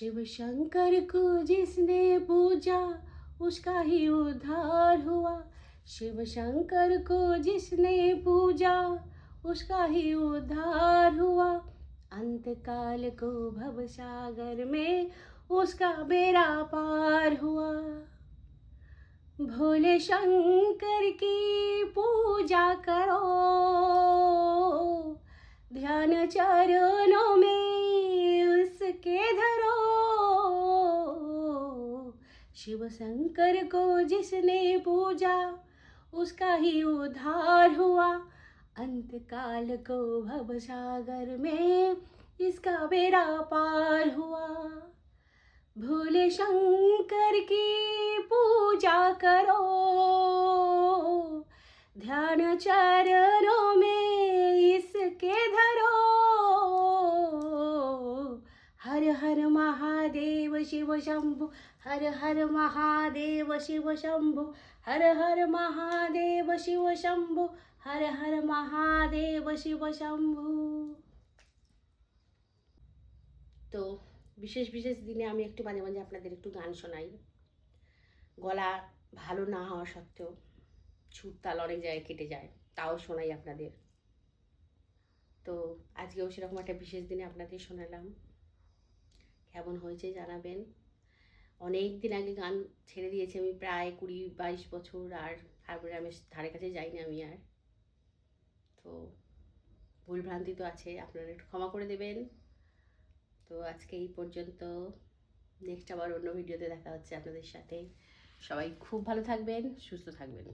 शिव शंकर को जिसने पूजा उसका ही उद्धार हुआ। शिव शंकर को जिसने पूजा उसका ही उद्धार हुआ। अंतकाल को भवसागर में उसका बेड़ा पार हुआ। भोले शंकर की पूजा करो, ध्यान चरणों में उसके धरो। शिव शंकर को जिसने पूजा उसका ही उद्धार हुआ। अंतकाल को भवसागर में इसका बेड़ा पार हुआ। भोले शंकर की पूजा करो, ध्यान चरणों में इसके धरो। हर हर महादेव शिव शंभु, हर हर महादेव शिव शंभु, हर हर महादेव शिव शंभु, हर हर महादेव शिव शंभु। तो বিশেষ বিশেষ দিনে আমি একটু মাঝে মাঝে আপনাদের একটু গান শোনাই। গলা ভালো না হওয়া সত্ত্বেও সুর তাল অনেক জায়গায় কেটে যায়, তাও শোনাই আপনাদের। তো আজকেও সেরকম একটা বিশেষ দিনে আপনাদের শোনালাম। কেমন হয়েছে জানাবেন। অনেক দিন আগে গান ছেড়ে দিয়েছি আমি, প্রায় 20-22 বছর, আর তারপরে আমি ধারে কাছে যাইনি আমি আর। তো ভুলভ্রান্তি তো আছে, আপনারা একটু ক্ষমা করে দেবেন। তো আজকে এই পর্যন্ত। নেক্সট আবার অন্য ভিডিওতে দেখা হচ্ছে আপনাদের সাথে। সবাই খুব ভালো থাকবেন, সুস্থ থাকবেন।